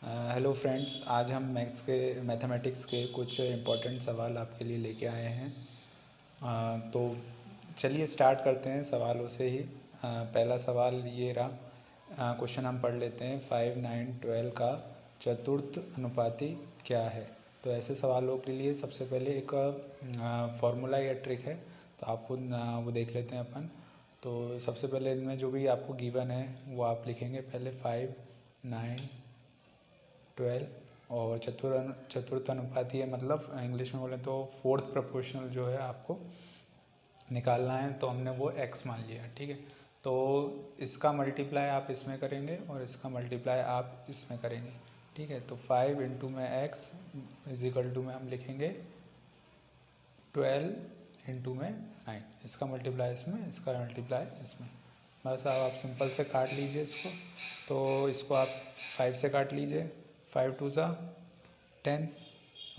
Hello friends, आज हम mathematics के कुछ इम्पोर्टेंट सवाल आपके लिए लेके आए हैं। तो चलिए स्टार्ट करते हैं सवालों से ही। पहला सवाल ये रहा। क्वेश्चन हम पढ़ लेते हैं। 5, 9, 12 का चतुर्थ अनुपाती क्या है। तो ऐसे सवालों के लिए सबसे पहले एक फार्मूला या ट्रिक है, तो आप वो देख लेते हैं अपन। तो सबसे पहले इनमें जो भी आपको गिवन है वो आप लिखेंगे। पहले 5, 9, 12 और चतुर्थ अनुपाती है, मतलब इंग्लिश में बोले तो फोर्थ प्रोपोर्शनल जो है आपको निकालना है। तो हमने वो x मान लिया, ठीक है। तो इसका मल्टीप्लाई आप इसमें करेंगे और इसका मल्टीप्लाई आप इसमें करेंगे, ठीक है। तो 5 इंटू में x इज इक्वल टू में हम लिखेंगे 12 इंटू में 9। इसका मल्टीप्लाई इसमें, इसका मल्टीप्लाई इसमें। बस अब आप सिंपल से काट लीजिए इसको। तो इसको आप 5 से काट लीजिए। 5 2 ज़ा 10,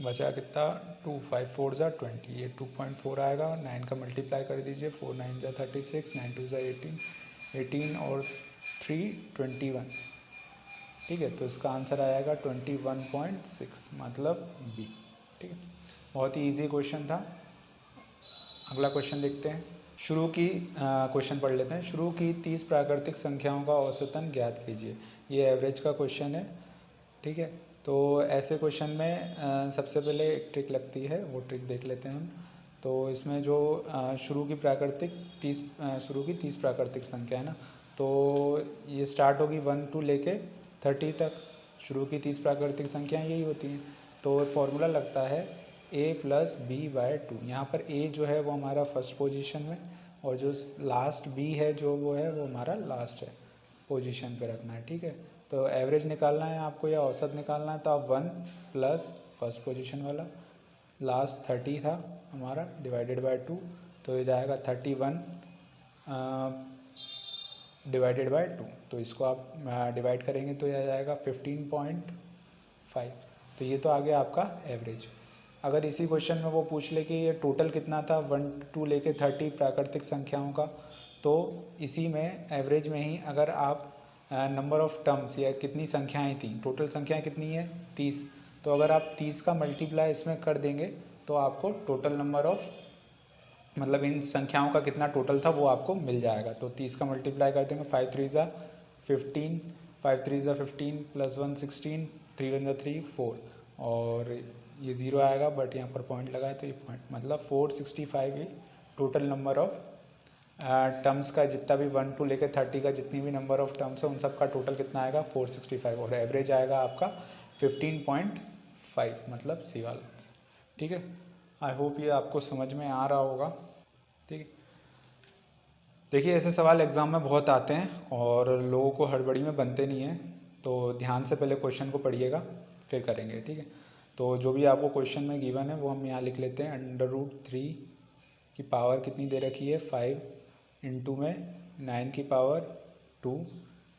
बचा कितना 2, 5 4 ज़ा 20, ये 2.4 आएगा। 9 का मल्टीप्लाई कर दीजिए। 4 9 ज़ा 36, 9 2 ज़ा 18, 18 और 3 21, ठीक है। तो इसका आंसर आएगा 21.6, मतलब बी, ठीक है। बहुत ही ईजी क्वेश्चन था। अगला क्वेश्चन देखते हैं। क्वेश्चन पढ़ लेते हैं। शुरू की 30 प्राकृतिक संख्याओं का औसतन ज्ञात कीजिए। ये एवरेज का क्वेश्चन है, ठीक है। तो ऐसे क्वेश्चन में सबसे पहले एक ट्रिक लगती है, वो ट्रिक देख लेते हैं हम। तो इसमें जो शुरू की 30 प्राकृतिक संख्या है ना, तो ये स्टार्ट होगी 1 to लेके 30 तक। शुरू की 30 प्राकृतिक संख्याएँ यही होती हैं। तो फॉर्मूला लगता है a+b/2। यहाँ पर a जो है वो हमारा फर्स्ट पोजीशन में, और जो लास्ट b है जो वो है वो हमारा लास्ट है पोजीशन पे रखना है, ठीक है। तो एवरेज निकालना है आपको या औसत निकालना है, तो आप 1 प्लस फर्स्ट पोजीशन वाला लास्ट 30 था हमारा डिवाइडेड बाय 2, तो ये जाएगा 31 डिवाइडेड बाय 2। तो इसको आप डिवाइड करेंगे तो यह जाएगा 15.5। तो ये तो आ गया आपका एवरेज। अगर इसी क्वेश्चन में वो पूछ ले कि ये टोटल कितना था 1 to लेके 30 प्राकृतिक संख्याओं का, तो इसी में एवरेज में ही अगर आप नंबर ऑफ़ टर्म्स या कितनी संख्याएं थी, टोटल संख्याएं कितनी है 30, तो अगर आप 30 का मल्टीप्लाई इसमें कर देंगे तो आपको टोटल नंबर ऑफ़, मतलब इन संख्याओं का कितना टोटल था वो आपको मिल जाएगा। तो 30 का मल्टीप्लाई कर देंगे। 5 3 ज़ा 15, 5 3 ज़ा 15 प्लस 1 16, 3 1 ज़ा 3 4, और ये ज़ीरो आएगा बट यहाँ पर पॉइंट लगा है तो ये पॉइंट, मतलब 465 ये टोटल नंबर ऑफ़ टर्म्स का, जितना भी 1 to लेकर 30 का जितनी भी नंबर ऑफ़ टर्म्स है उन सब का टोटल कितना आएगा 465, और एवरेज आएगा आपका 15.5, मतलब सी वाला आंसर, ठीक है। आई होप ये आपको समझ में आ रहा होगा, ठीक है। देखिए ऐसे सवाल एग्ज़ाम में बहुत आते हैं और लोगों को हड़बड़ी में बनते नहीं हैं, तो ध्यान से पहले क्वेश्चन को पढ़िएगा फिर करेंगे, ठीक है। तो जो भी आपको क्वेश्चन में गिवन है वो हम यहाँ लिख लेते हैं। √3 की पावर कितनी दे रखी है 5, इंटू में 9 की पावर 2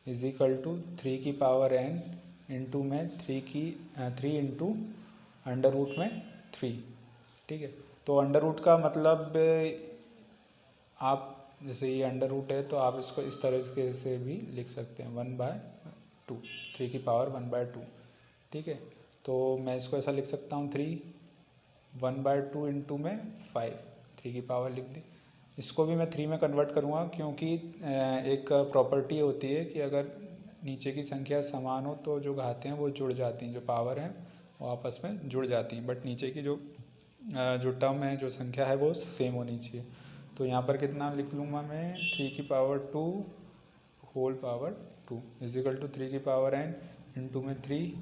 इज इक्वल टू 3 की पावर n इंटू में 3 इंटू अंडर रूट में 3, ठीक है। तो अंडर रूट का मतलब आप जैसे ये अंडर रूट है तो आप इसको इस तरह से भी लिख सकते हैं 1/2, 3 की पावर 1/2, ठीक है। तो मैं इसको ऐसा लिख सकता हूँ 1/2 इंटू में 5, 3 की पावर लिख दी। इसको भी मैं 3 में कन्वर्ट करूँगा, क्योंकि एक प्रॉपर्टी होती है कि अगर नीचे की संख्या समान हो तो जो घातें हैं वो जुड़ जाती हैं, जो पावर हैं वो आपस में जुड़ जाती हैं, बट नीचे की जो टर्म है, जो संख्या है वो सेम होनी चाहिए। तो यहाँ पर कितना लिख लूँगा मैं 3 की power 2 whole power 2 is equal to 3 की पावर n इंटू में 3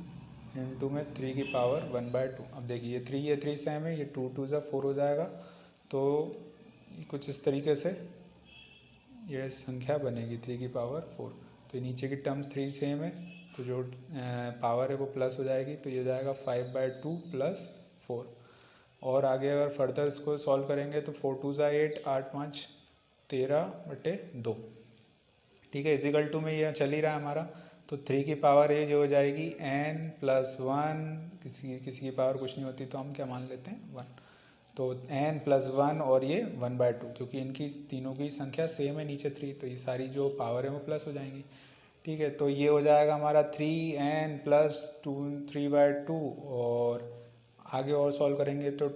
इंटू में 3 की पावर 1/2। अब देखिए ये 3 सेम है, ये 2 2 ज़ा 4 हो जाएगा। तो कुछ इस तरीके से ये संख्या बनेगी 3 की पावर 4। तो नीचे की टर्म्स 3 सेम है, तो जो पावर है वो प्लस हो जाएगी, तो ये जाएगा 5/2 प्लस 4। और आगे अगर फर्दर इसको सॉल्व करेंगे तो 4 2 ज़ा 8, 8 5 13/2, ठीक है। इजिकल टू में यह चल ही रहा है हमारा। तो 3 की पावर ये जो हो जाएगी n+1, किसी की पावर कुछ नहीं होती तो हम क्या मान लेते हैं 1। तो n+1 और ये 1/2, क्योंकि इनकी तीनों की संख्या सेम है नीचे 3, तो ये सारी जो पावर है वो प्लस हो जाएंगी, ठीक है, तो ये हो जाएगा हमारा 3n+3/2 और आगे और सॉल्व करेंगे तो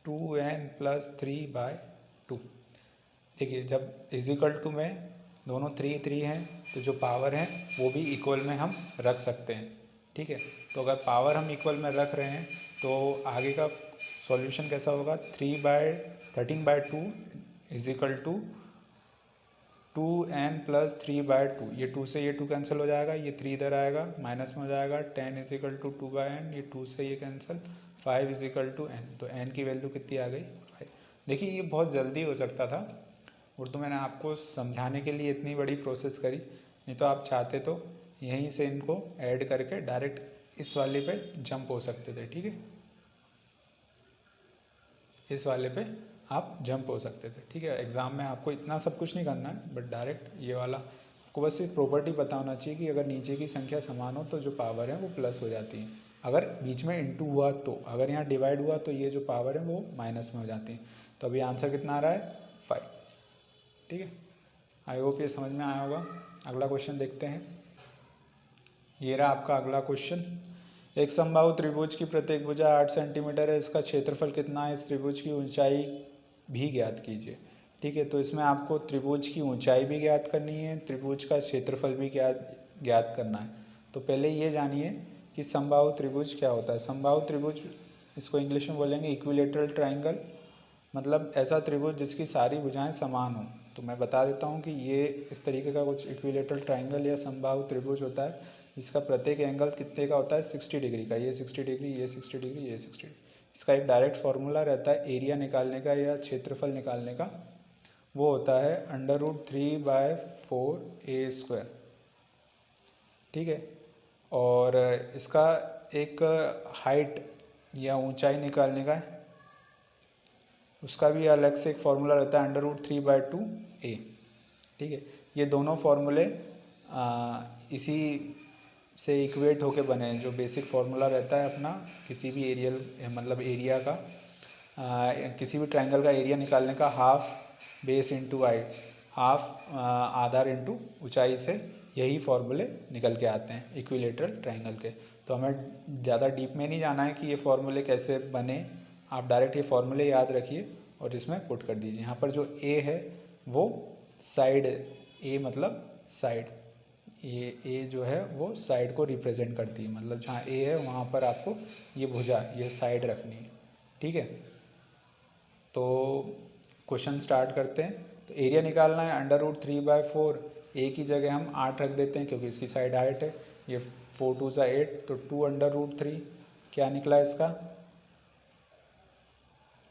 2n+3/2। देखिए जब इजिकल टू में दोनों 3 हैं तो जो पावर है वो भी इक्वल में हम रख सकते हैं। ठीक है, तो अगर पावर हम इक्वल में रख रहे हैं तो आगे का सॉल्यूशन कैसा होगा, 13/2 इजिकल टू 2n+3/2। ये 2 से ये 2 कैंसिल हो जाएगा, ये 3 इधर आएगा माइनस में हो जाएगा, 10 इजिकल टू 2/n, ये 2 से ये कैंसिल, 5 इजिकल टू n। तो n की वैल्यू कितनी आ गई, 5। देखिए ये बहुत जल्दी हो सकता था और तो मैंने आपको समझाने के लिए इतनी बड़ी प्रोसेस करी, नहीं तो आप चाहते तो यहीं से इनको ऐड करके डायरेक्ट इस वाले पे जंप हो सकते थे। ठीक है, इस वाले पे आप जंप हो सकते थे। ठीक है, एग्ज़ाम में आपको इतना सब कुछ नहीं करना है, बट डायरेक्ट ये वाला आपको बस एक प्रॉपर्टी पता होना चाहिए कि अगर नीचे की संख्या समान हो तो जो पावर है वो प्लस हो जाती है, अगर बीच में इंटू हुआ तो, अगर यहाँ डिवाइड हुआ तो ये जो पावर है वो माइनस में हो जाती है। तो अभी आंसर कितना आ रहा है, 5। ठीक है, आई होप ये समझ में आया होगा। अगला क्वेश्चन देखते हैं। ये रहा आपका अगला क्वेश्चन। एक समबाहु त्रिभुज की प्रत्येक भुजा 8 सेंटीमीटर है, इसका क्षेत्रफल कितना है, इस त्रिभुज की ऊंचाई भी ज्ञात कीजिए। ठीक है, तो इसमें आपको त्रिभुज की ऊंचाई भी ज्ञात करनी है, त्रिभुज का क्षेत्रफल भी ज्ञात करना है। तो पहले ये जानिए कि समबाहु त्रिभुज क्या होता है। समबाहु त्रिभुज, इसको इंग्लिश में बोलेंगे इक्विलेटरल ट्राइंगल, मतलब ऐसा त्रिभुज जिसकी सारी भुजाएं समान हों। तो मैं बता देता हूँ कि ये इस तरीके का कुछ इक्विलेटरल ट्राइंगल या समबाहु त्रिभुज होता है जिसका प्रत्येक एंगल कितने का होता है, 60 डिग्री का। ये 60 डिग्री, ये 60 डिग्री, ये 60 डिग्री। इसका एक डायरेक्ट फार्मूला रहता है एरिया निकालने का या क्षेत्रफल निकालने का, वो होता है √3/4a²। ठीक है, और इसका एक हाइट या ऊंचाई निकालने का उसका भी अलग से एक फार्मूला रहता है √3/2a। ठीक है, ये दोनों फार्मूले इसी से इक्वेट होके बने हैं। जो बेसिक फार्मूला रहता है अपना किसी भी एरियल मतलब एरिया का, किसी भी ट्रायंगल का एरिया निकालने का, half base into height, half आधार इंटू ऊंचाई से यही फार्मूले निकल के आते हैं इक्विलेटरल ट्रायंगल के। तो हमें ज़्यादा डीप में नहीं जाना है कि ये फार्मूले कैसे बने, आप डायरेक्ट ये फार्मूले याद रखिए और इसमें पुट कर दीजिए। यहाँ पर जो ए है वो साइड, ए मतलब साइड, ये जो है वो साइड को रिप्रेजेंट करती है, मतलब जहाँ ए है वहाँ पर आपको ये भुजा, ये साइड रखनी है। ठीक है, तो क्वेश्चन स्टार्ट करते हैं। तो एरिया निकालना है √3/4, ए की जगह हम 8 रख देते हैं क्योंकि इसकी साइड हाइट है। ये 4 2 ज़ा 8, तो 2√3 क्या निकला इसका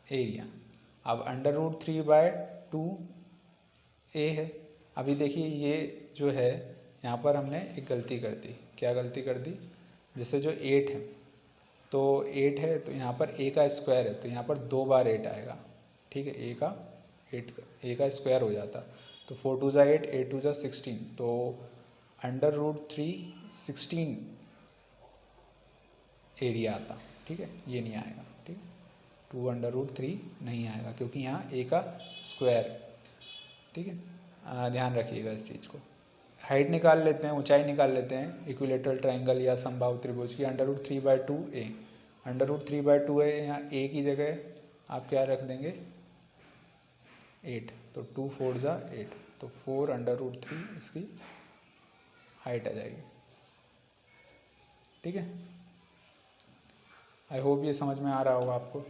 एरिया। अब √3/2 ए है। अभी देखिए ये जो है यहाँ पर हमने एक गलती कर दी। क्या गलती कर दी, जैसे जो 8 है तो 8 है तो यहाँ पर ए का स्क्वायर है तो यहाँ पर 2 बार 8 आएगा। ठीक है, ए का स्क्वायर हो जाता, तो 4 2 ज़ा 8, 8 2 ज़ा 16, तो √3/16 एरिया आता। ठीक है, ये नहीं आएगा। ठीक है, 2√3 नहीं आएगा क्योंकि यहाँ ए का स्क्वायर है। ठीक है, ध्यान रखिएगा इस चीज़ को। हाइट निकाल लेते हैं, ऊंचाई निकाल लेते हैं इक्विलेटरल ट्रायंगल या समबाहु त्रिभुज की। √3/2a, √3/2a, यहाँ a की जगह आप क्या रख देंगे 8, तो 2 4 ज़ा 8, तो 4√3 इसकी हाइट आ जाएगी। ठीक है, आई होप ये समझ में आ रहा होगा आपको।